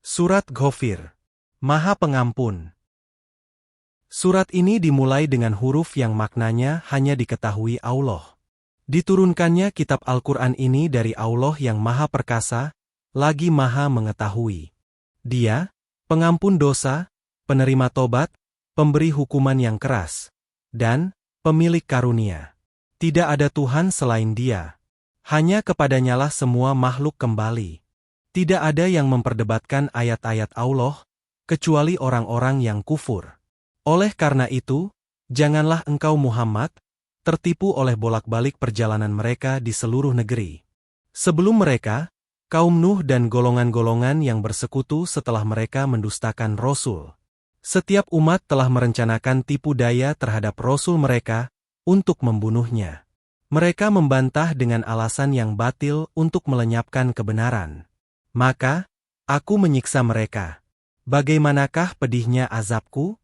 Surat Ghafir, Maha Pengampun. Surat ini dimulai dengan huruf yang maknanya hanya diketahui Allah. Diturunkannya kitab Al-Quran ini dari Allah yang Maha Perkasa, lagi Maha Mengetahui. Dia, pengampun dosa, penerima tobat, pemberi hukuman yang keras, dan pemilik karunia. Tidak ada Tuhan selain Dia. Hanya kepadanyalah semua makhluk kembali. Tidak ada yang memperdebatkan ayat-ayat Allah, kecuali orang-orang yang kufur. Oleh karena itu, janganlah engkau Muhammad tertipu oleh bolak-balik perjalanan mereka di seluruh negeri. Sebelum mereka, kaum Nuh dan golongan-golongan yang bersekutu setelah mereka mendustakan Rasul. Setiap umat telah merencanakan tipu daya terhadap Rasul mereka untuk membunuhnya. Mereka membantah dengan alasan yang batil untuk melenyapkan kebenaran. Maka, aku menyiksa mereka. Bagaimanakah pedihnya azabku?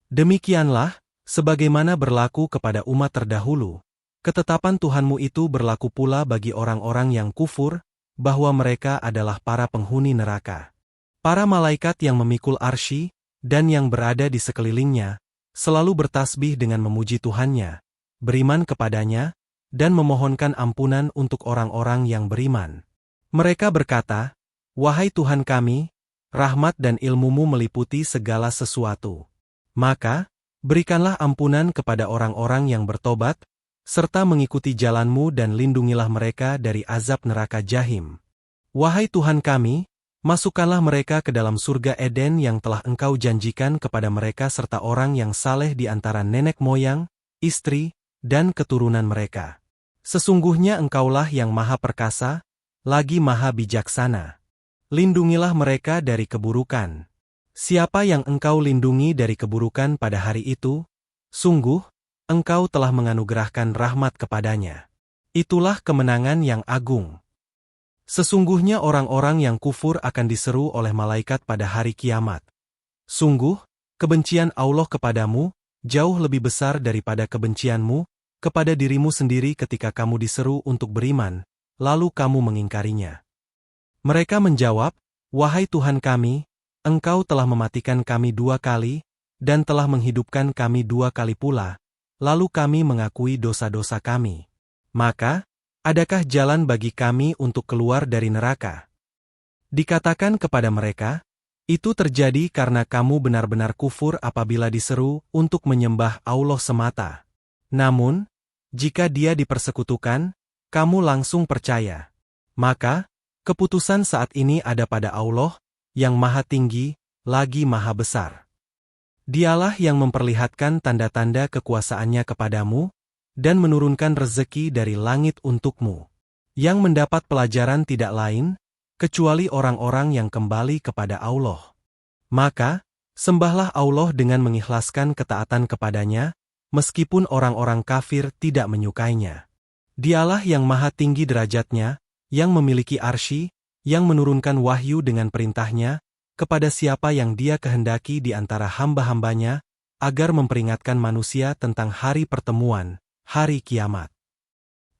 Demikianlah, sebagaimana berlaku kepada umat terdahulu, ketetapan Tuhanmu itu berlaku pula bagi orang-orang yang kufur, bahwa mereka adalah para penghuni neraka. Para malaikat yang memikul arsy, dan yang berada di sekelilingnya, selalu bertasbih dengan memuji Tuhannya, beriman kepadanya, dan memohonkan ampunan untuk orang-orang yang beriman. Mereka berkata, "Wahai Tuhan kami, rahmat dan ilmu-Mu meliputi segala sesuatu. Maka, berikanlah ampunan kepada orang-orang yang bertobat, serta mengikuti jalan-Mu dan lindungilah mereka dari azab neraka Jahim. Wahai Tuhan kami, masukkanlah mereka ke dalam surga Eden yang telah Engkau janjikan kepada mereka serta orang yang saleh di antara nenek moyang, istri, dan keturunan mereka. Sesungguhnya Engkaulah yang Maha Perkasa, lagi Maha Bijaksana. Lindungilah mereka dari keburukan. Siapa yang Engkau lindungi dari keburukan pada hari itu, sungguh, Engkau telah menganugerahkan rahmat kepadanya. Itulah kemenangan yang agung. Sesungguhnya orang-orang yang kufur akan diseru oleh malaikat pada hari kiamat. Sungguh, kebencian Allah kepadamu, jauh lebih besar daripada kebencianmu kepada dirimu sendiri ketika kamu diseru untuk beriman, lalu kamu mengingkarinya. Mereka menjawab, "Wahai Tuhan kami, Engkau telah mematikan kami 2 kali, dan telah menghidupkan kami 2 kali pula, lalu kami mengakui dosa-dosa kami. Maka, adakah jalan bagi kami untuk keluar dari neraka?" Dikatakan kepada mereka, "Itu terjadi karena kamu benar-benar kufur apabila diseru untuk menyembah Allah semata. Namun, jika Dia dipersekutukan, kamu langsung percaya. Maka, keputusan saat ini ada pada Allah, yang Maha Tinggi, lagi Maha Besar. Dialah yang memperlihatkan tanda-tanda kekuasaannya kepadamu, dan menurunkan rezeki dari langit untukmu. Yang mendapat pelajaran tidak lain, kecuali orang-orang yang kembali kepada Allah. Maka, sembahlah Allah dengan mengikhlaskan ketaatan kepadanya, meskipun orang-orang kafir tidak menyukainya. Dialah yang Maha Tinggi derajatnya, yang memiliki arsy, yang menurunkan wahyu dengan perintahnya, kepada siapa yang Dia kehendaki di antara hamba-hambanya, agar memperingatkan manusia tentang hari pertemuan, hari kiamat.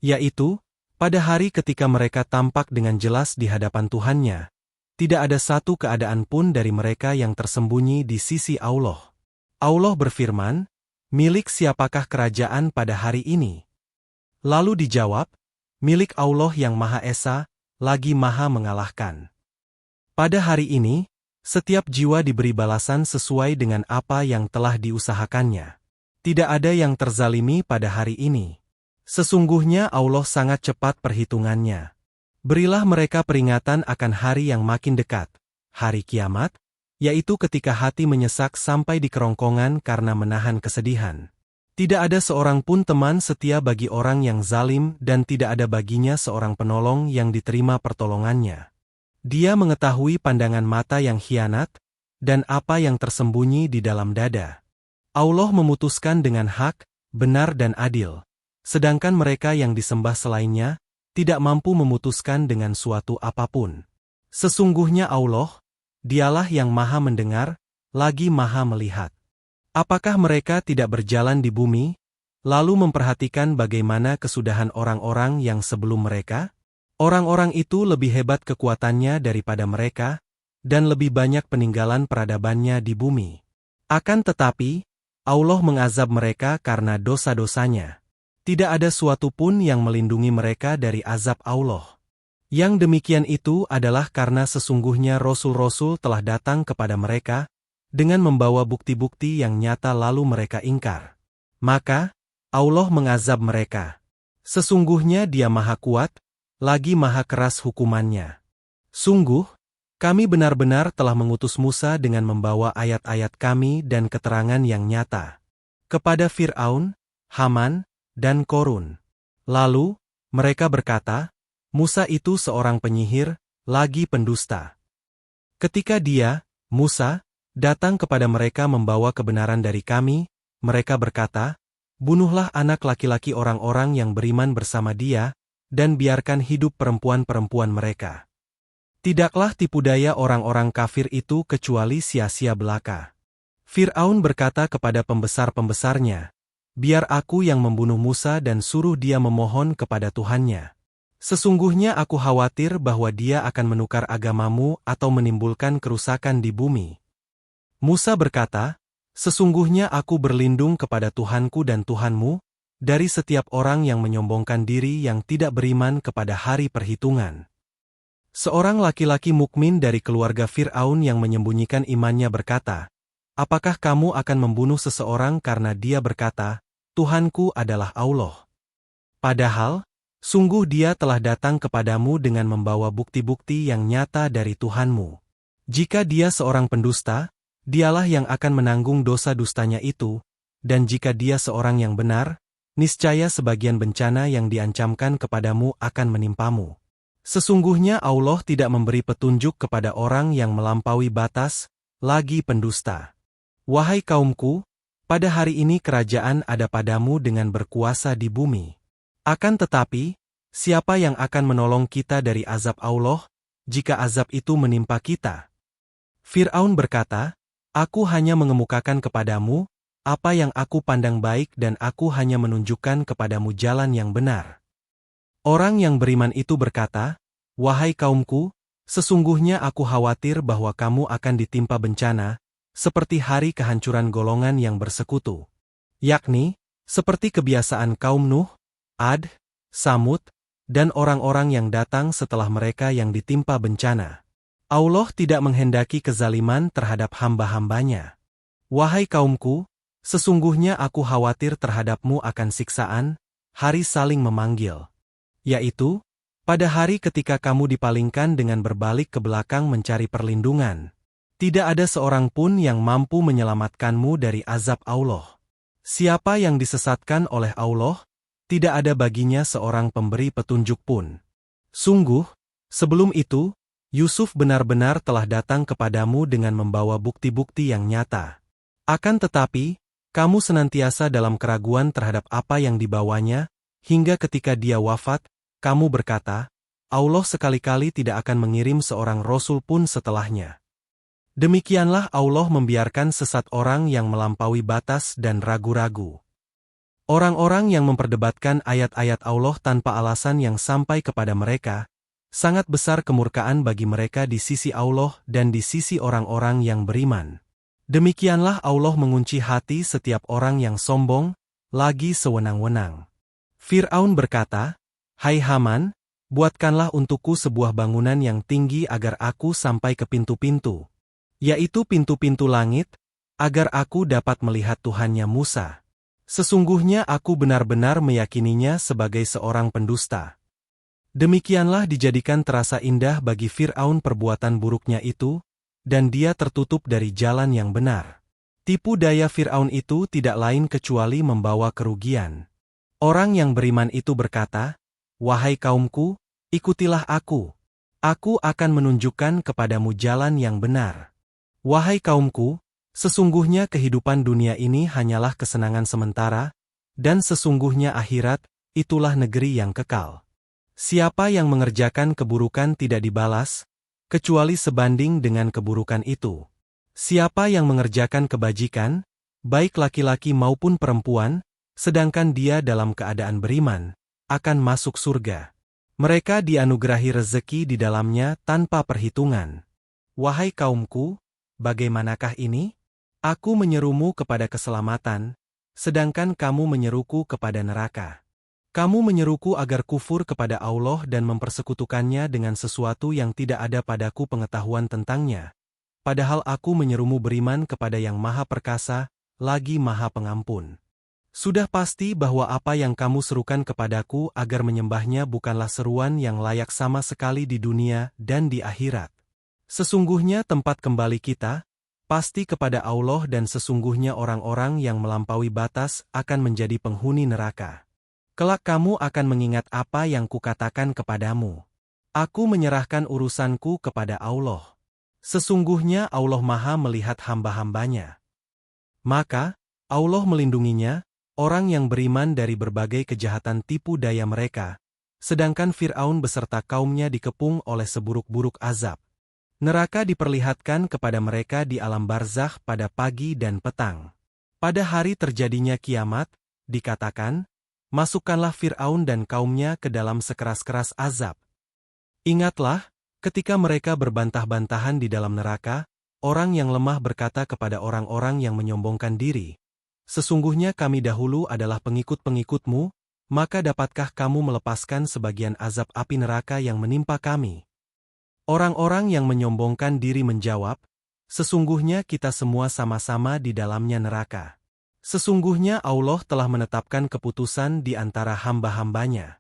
Yaitu, pada hari ketika mereka tampak dengan jelas di hadapan Tuhannya, tidak ada satu keadaan pun dari mereka yang tersembunyi di sisi Allah. Allah berfirman, "Milik siapakah kerajaan pada hari ini?" Lalu dijawab, "Milik Allah yang Maha Esa, lagi Maha Mengalahkan." Pada hari ini, setiap jiwa diberi balasan sesuai dengan apa yang telah diusahakannya. Tidak ada yang terzalimi pada hari ini. Sesungguhnya Allah sangat cepat perhitungannya. Berilah mereka peringatan akan hari yang makin dekat, hari kiamat, yaitu ketika hati menyesak sampai di kerongkongan karena menahan kesedihan. Tidak ada seorang pun teman setia bagi orang yang zalim dan tidak ada baginya seorang penolong yang diterima pertolongannya. Dia mengetahui pandangan mata yang khianat, dan apa yang tersembunyi di dalam dada. Allah memutuskan dengan hak, benar dan adil, sedangkan mereka yang disembah selainnya, tidak mampu memutuskan dengan suatu apapun. Sesungguhnya Allah, Dialah yang Maha Mendengar, lagi Maha Melihat. Apakah mereka tidak berjalan di bumi, lalu memperhatikan bagaimana kesudahan orang-orang yang sebelum mereka? Orang-orang itu lebih hebat kekuatannya daripada mereka, dan lebih banyak peninggalan peradabannya di bumi. Akan tetapi, Allah mengazab mereka karena dosa-dosanya. Tidak ada suatu pun yang melindungi mereka dari azab Allah. Yang demikian itu adalah karena sesungguhnya Rasul-Rasul telah datang kepada mereka, dengan membawa bukti-bukti yang nyata lalu mereka ingkar. Maka, Allah mengazab mereka. Sesungguhnya Dia Maha Kuat, lagi Maha Keras hukumannya. Sungguh, kami benar-benar telah mengutus Musa dengan membawa ayat-ayat kami dan keterangan yang nyata kepada Fir'aun, Haman, dan Korun. Lalu, mereka berkata, Musa itu seorang penyihir, lagi pendusta. Ketika dia, Musa, datang kepada mereka membawa kebenaran dari kami, mereka berkata, bunuhlah anak laki-laki orang-orang yang beriman bersama dia, dan biarkan hidup perempuan-perempuan mereka. Tidaklah tipu daya orang-orang kafir itu kecuali sia-sia belaka. Fir'aun berkata kepada pembesar-pembesarnya, biar aku yang membunuh Musa dan suruh dia memohon kepada Tuhannya. Sesungguhnya aku khawatir bahwa dia akan menukar agamamu atau menimbulkan kerusakan di bumi. Musa berkata, sesungguhnya aku berlindung kepada Tuhanku dan Tuhanmu, dari setiap orang yang menyombongkan diri yang tidak beriman kepada hari perhitungan. Seorang laki-laki mukmin dari keluarga Fir'aun yang menyembunyikan imannya berkata, apakah kamu akan membunuh seseorang karena dia berkata, Tuhanku adalah Allah? Padahal, sungguh dia telah datang kepadamu dengan membawa bukti-bukti yang nyata dari Tuhanmu. Jika dia seorang pendusta, dialah yang akan menanggung dosa dustanya itu, dan jika dia seorang yang benar, niscaya sebagian bencana yang diancamkan kepadamu akan menimpamu. Sesungguhnya Allah tidak memberi petunjuk kepada orang yang melampaui batas, lagi pendusta. Wahai kaumku, pada hari ini kerajaan ada padamu dengan berkuasa di bumi. Akan tetapi, siapa yang akan menolong kita dari azab Allah, jika azab itu menimpa kita? Fir'aun berkata, aku hanya mengemukakan kepadamu, apa yang aku pandang baik dan aku hanya menunjukkan kepadamu jalan yang benar. Orang yang beriman itu berkata, wahai kaumku, sesungguhnya aku khawatir bahwa kamu akan ditimpa bencana, seperti hari kehancuran golongan yang bersekutu. Yakni, seperti kebiasaan kaum Nuh, Ad, Samud, dan orang-orang yang datang setelah mereka yang ditimpa bencana. Allah tidak menghendaki kezaliman terhadap hamba-hambanya. Wahai kaumku, sesungguhnya aku khawatir terhadapmu akan siksaan, hari saling memanggil. Yaitu, pada hari ketika kamu dipalingkan dengan berbalik ke belakang mencari perlindungan. Tidak ada seorang pun yang mampu menyelamatkanmu dari azab Allah. Siapa yang disesatkan oleh Allah, tidak ada baginya seorang pemberi petunjuk pun. Sungguh, sebelum itu, Yusuf benar-benar telah datang kepadamu dengan membawa bukti-bukti yang nyata. Akan tetapi, kamu senantiasa dalam keraguan terhadap apa yang dibawanya, hingga ketika dia wafat, kamu berkata, Allah sekali-kali tidak akan mengirim seorang Rasul pun setelahnya. Demikianlah Allah membiarkan sesat orang yang melampaui batas dan ragu-ragu. Orang-orang yang memperdebatkan ayat-ayat Allah tanpa alasan yang sampai kepada mereka, sangat besar kemurkaan bagi mereka di sisi Allah dan di sisi orang-orang yang beriman. Demikianlah Allah mengunci hati setiap orang yang sombong, lagi sewenang-wenang. Fir'aun berkata, hai Haman, buatkanlah untukku sebuah bangunan yang tinggi agar aku sampai ke pintu-pintu, yaitu pintu-pintu langit, agar aku dapat melihat Tuhannya Musa. Sesungguhnya aku benar-benar meyakininya sebagai seorang pendusta. Demikianlah dijadikan terasa indah bagi Fir'aun perbuatan buruknya itu, dan dia tertutup dari jalan yang benar. Tipu daya Fir'aun itu tidak lain kecuali membawa kerugian. Orang yang beriman itu berkata, wahai kaumku, ikutilah aku. Aku akan menunjukkan kepadamu jalan yang benar. Wahai kaumku, sesungguhnya kehidupan dunia ini hanyalah kesenangan sementara, dan sesungguhnya akhirat, itulah negeri yang kekal. Siapa yang mengerjakan keburukan tidak dibalas, kecuali sebanding dengan keburukan itu. Siapa yang mengerjakan kebajikan, baik laki-laki maupun perempuan, sedangkan dia dalam keadaan beriman, akan masuk surga. Mereka dianugerahi rezeki di dalamnya tanpa perhitungan. Wahai kaumku, bagaimanakah ini? Aku menyerumu kepada keselamatan, sedangkan kamu menyeruku kepada neraka. Kamu menyeruku agar kufur kepada Allah dan mempersekutukannya dengan sesuatu yang tidak ada padaku pengetahuan tentangnya. Padahal aku menyerumu beriman kepada Yang Maha Perkasa, lagi Maha Pengampun. Sudah pasti bahwa apa yang kamu serukan kepadaku agar menyembahnya bukanlah seruan yang layak sama sekali di dunia dan di akhirat. Sesungguhnya tempat kembali kita, pasti kepada Allah dan sesungguhnya orang-orang yang melampaui batas akan menjadi penghuni neraka. Kelak kamu akan mengingat apa yang kukatakan kepadamu. Aku menyerahkan urusanku kepada Allah. Sesungguhnya Allah Maha melihat hamba-hambanya. Maka, Allah melindunginya, orang yang beriman dari berbagai kejahatan tipu daya mereka, sedangkan Fir'aun beserta kaumnya dikepung oleh seburuk-buruk azab. Neraka diperlihatkan kepada mereka di alam barzakh pada pagi dan petang. Pada hari terjadinya kiamat, dikatakan, masukkanlah Fir'aun dan kaumnya ke dalam sekeras-keras azab. Ingatlah, ketika mereka berbantah-bantahan di dalam neraka, orang yang lemah berkata kepada orang-orang yang menyombongkan diri, sesungguhnya kami dahulu adalah pengikut-pengikutmu, maka dapatkah kamu melepaskan sebagian azab api neraka yang menimpa kami? Orang-orang yang menyombongkan diri menjawab, sesungguhnya kita semua sama-sama di dalamnya neraka. Sesungguhnya Allah telah menetapkan keputusan di antara hamba-hambanya.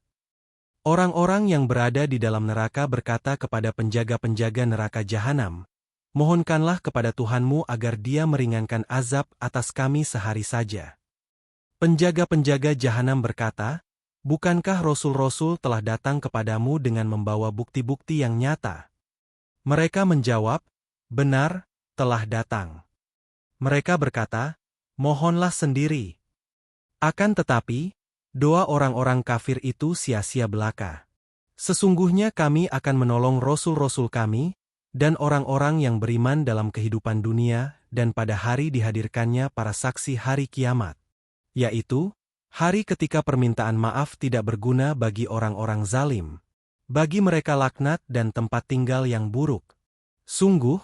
Orang-orang yang berada di dalam neraka berkata kepada penjaga-penjaga neraka jahanam, mohonkanlah kepada Tuhanmu agar Dia meringankan azab atas kami sehari saja. Penjaga-penjaga jahanam berkata, bukankah Rasul-Rasul telah datang kepadamu dengan membawa bukti-bukti yang nyata? Mereka menjawab, benar, telah datang. Mereka berkata, mohonlah sendiri. Akan tetapi, doa orang-orang kafir itu sia-sia belaka. Sesungguhnya kami akan menolong Rasul-Rasul kami, dan orang-orang yang beriman dalam kehidupan dunia, dan pada hari dihadirkannya para saksi hari kiamat. Yaitu, hari ketika permintaan maaf tidak berguna bagi orang-orang zalim. Bagi mereka laknat dan tempat tinggal yang buruk. Sungguh,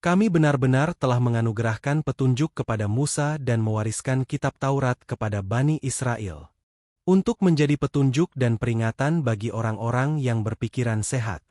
kami benar-benar telah menganugerahkan petunjuk kepada Musa dan mewariskan kitab Taurat kepada Bani Israel. Untuk menjadi petunjuk dan peringatan bagi orang-orang yang berpikiran sehat.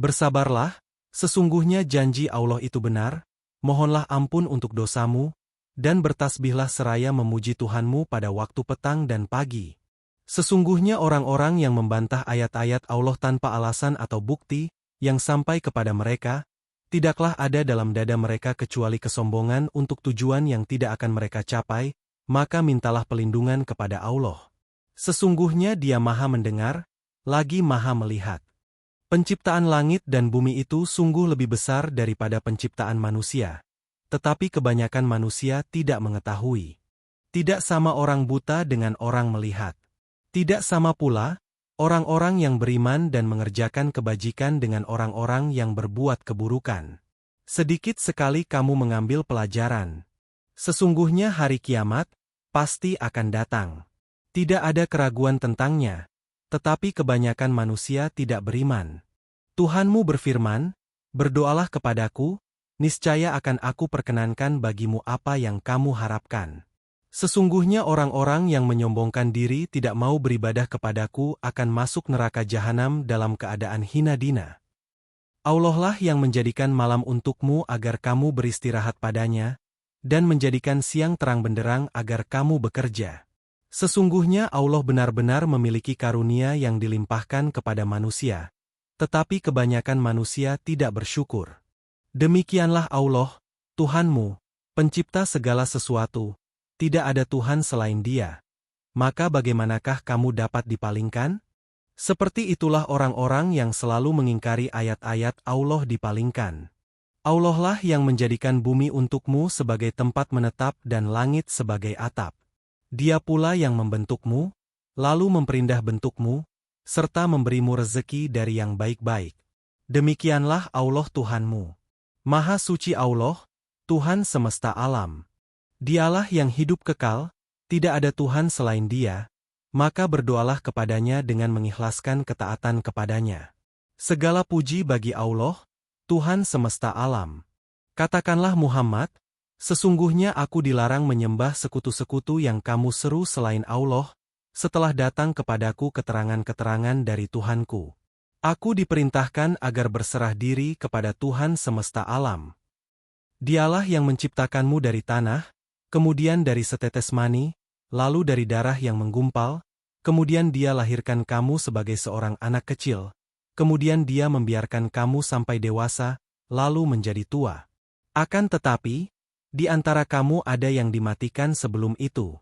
Bersabarlah, sesungguhnya janji Allah itu benar, mohonlah ampun untuk dosamu, dan bertasbihlah seraya memuji Tuhanmu pada waktu petang dan pagi. Sesungguhnya orang-orang yang membantah ayat-ayat Allah tanpa alasan atau bukti, yang sampai kepada mereka, tidaklah ada dalam dada mereka kecuali kesombongan untuk tujuan yang tidak akan mereka capai, maka mintalah pelindungan kepada Allah. Sesungguhnya Dia Maha mendengar, lagi Maha melihat. Penciptaan langit dan bumi itu sungguh lebih besar daripada penciptaan manusia. Tetapi kebanyakan manusia tidak mengetahui. Tidak sama orang buta dengan orang melihat. Tidak sama pula, orang-orang yang beriman dan mengerjakan kebajikan dengan orang-orang yang berbuat keburukan. Sedikit sekali kamu mengambil pelajaran. Sesungguhnya hari kiamat, pasti akan datang. Tidak ada keraguan tentangnya, tetapi kebanyakan manusia tidak beriman. Tuhanmu berfirman, berdoalah kepadaku, niscaya akan aku perkenankan bagimu apa yang kamu harapkan. Sesungguhnya orang-orang yang menyombongkan diri tidak mau beribadah kepadaku akan masuk neraka jahanam dalam keadaan hina dina. Allah lah yang menjadikan malam untukmu agar kamu beristirahat padanya, dan menjadikan siang terang benderang agar kamu bekerja. Sesungguhnya Allah benar-benar memiliki karunia yang dilimpahkan kepada manusia, tetapi kebanyakan manusia tidak bersyukur. Demikianlah Allah, Tuhanmu, pencipta segala sesuatu. Tidak ada Tuhan selain Dia. Maka bagaimanakah kamu dapat dipalingkan? Seperti itulah orang-orang yang selalu mengingkari ayat-ayat Allah dipalingkan. Allah lah yang menjadikan bumi untukmu sebagai tempat menetap dan langit sebagai atap. Dia pula yang membentukmu, lalu memperindah bentukmu, serta memberimu rezeki dari yang baik-baik. Demikianlah Allah Tuhanmu. Maha suci Allah, Tuhan semesta alam. Dialah yang hidup kekal, tidak ada Tuhan selain Dia, maka berdoalah kepadanya dengan mengikhlaskan ketaatan kepadanya. Segala puji bagi Allah, Tuhan semesta alam. Katakanlah Muhammad, sesungguhnya aku dilarang menyembah sekutu-sekutu yang kamu seru selain Allah, setelah datang kepadaku keterangan-keterangan dari Tuhanku. Aku diperintahkan agar berserah diri kepada Tuhan semesta alam. Dialah yang menciptakanmu dari tanah, kemudian dari setetes mani, lalu dari darah yang menggumpal, kemudian Dia lahirkan kamu sebagai seorang anak kecil, kemudian Dia membiarkan kamu sampai dewasa, lalu menjadi tua. Akan tetapi, di antara kamu ada yang dimatikan sebelum itu.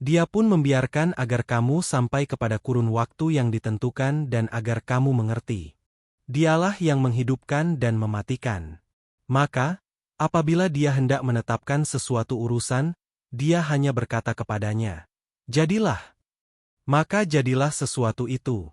Dia pun membiarkan agar kamu sampai kepada kurun waktu yang ditentukan dan agar kamu mengerti. Dialah yang menghidupkan dan mematikan. Maka, apabila Dia hendak menetapkan sesuatu urusan, Dia hanya berkata kepadanya, "Jadilah." Maka jadilah sesuatu itu.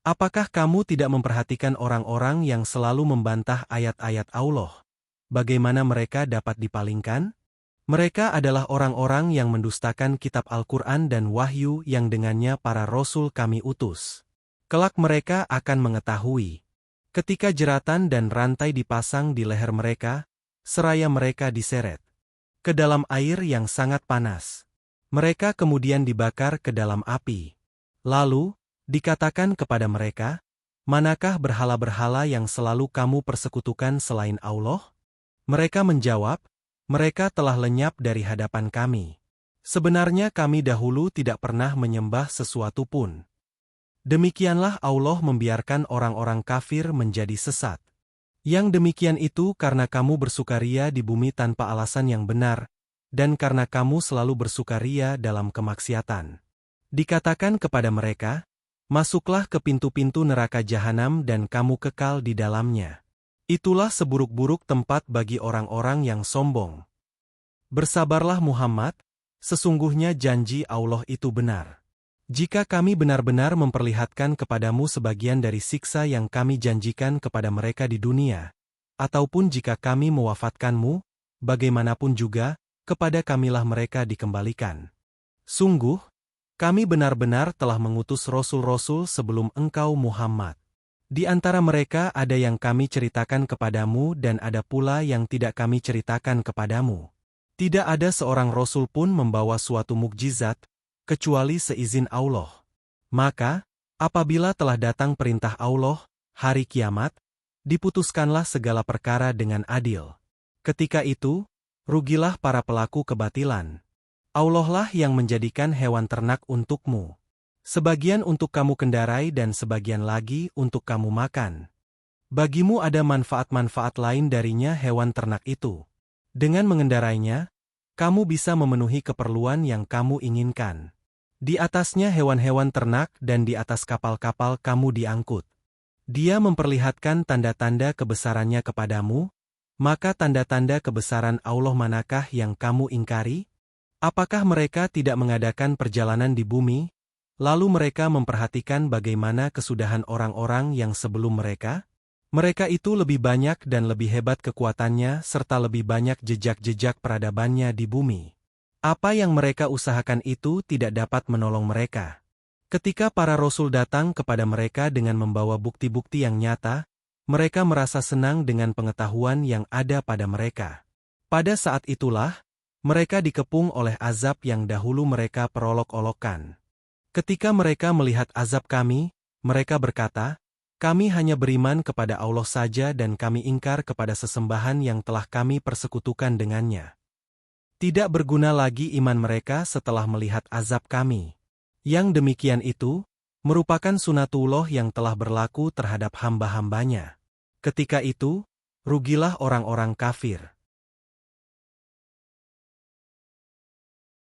Apakah kamu tidak memperhatikan orang-orang yang selalu membantah ayat-ayat Allah? Bagaimana mereka dapat dipalingkan? Mereka adalah orang-orang yang mendustakan kitab Al-Quran dan wahyu yang dengannya para rasul kami utus. Kelak mereka akan mengetahui. Ketika jeratan dan rantai dipasang di leher mereka, seraya mereka diseret ke dalam air yang sangat panas. Mereka kemudian dibakar ke dalam api. Lalu, dikatakan kepada mereka, "Manakah berhala-berhala yang selalu kamu persekutukan selain Allah?" Mereka menjawab, "Mereka telah lenyap dari hadapan kami. Sebenarnya kami dahulu tidak pernah menyembah sesuatu pun." Demikianlah Allah membiarkan orang-orang kafir menjadi sesat. Yang demikian itu karena kamu bersukaria di bumi tanpa alasan yang benar, dan karena kamu selalu bersukaria dalam kemaksiatan. Dikatakan kepada mereka, "Masuklah ke pintu-pintu neraka jahanam dan kamu kekal di dalamnya. Itulah seburuk-buruk tempat bagi orang-orang yang sombong." Bersabarlah Muhammad, sesungguhnya janji Allah itu benar. Jika kami benar-benar memperlihatkan kepadamu sebagian dari siksa yang kami janjikan kepada mereka di dunia, ataupun jika kami mewafatkanmu, bagaimanapun juga, kepada kamilah mereka dikembalikan. Sungguh, kami benar-benar telah mengutus rasul-rasul sebelum engkau Muhammad. Di antara mereka ada yang kami ceritakan kepadamu dan ada pula yang tidak kami ceritakan kepadamu. Tidak ada seorang rasul pun membawa suatu mukjizat, kecuali seizin Allah. Maka, apabila telah datang perintah Allah, hari kiamat, diputuskanlah segala perkara dengan adil. Ketika itu, rugilah para pelaku kebatilan. Allah lah yang menjadikan hewan ternak untukmu. Sebagian untuk kamu kendarai dan sebagian lagi untuk kamu makan. Bagimu ada manfaat-manfaat lain darinya hewan ternak itu. Dengan mengendarainya, kamu bisa memenuhi keperluan yang kamu inginkan. Di atasnya hewan-hewan ternak dan di atas kapal-kapal kamu diangkut. Dia memperlihatkan tanda-tanda kebesarannya kepadamu, maka tanda-tanda kebesaran Allah manakah yang kamu ingkari? Apakah mereka tidak mengadakan perjalanan di bumi, lalu mereka memperhatikan bagaimana kesudahan orang-orang yang sebelum mereka? Mereka itu lebih banyak dan lebih hebat kekuatannya serta lebih banyak jejak-jejak peradabannya di bumi. Apa yang mereka usahakan itu tidak dapat menolong mereka. Ketika para rasul datang kepada mereka dengan membawa bukti-bukti yang nyata, mereka merasa senang dengan pengetahuan yang ada pada mereka. Pada saat itulah, mereka dikepung oleh azab yang dahulu mereka perolok-olokkan. Ketika mereka melihat azab kami, mereka berkata, "Kami hanya beriman kepada Allah saja dan kami ingkar kepada sesembahan yang telah kami persekutukan dengannya." Tidak berguna lagi iman mereka setelah melihat azab kami. Yang demikian itu, merupakan sunatullah yang telah berlaku terhadap hamba-hambanya. Ketika itu, rugilah orang-orang kafir.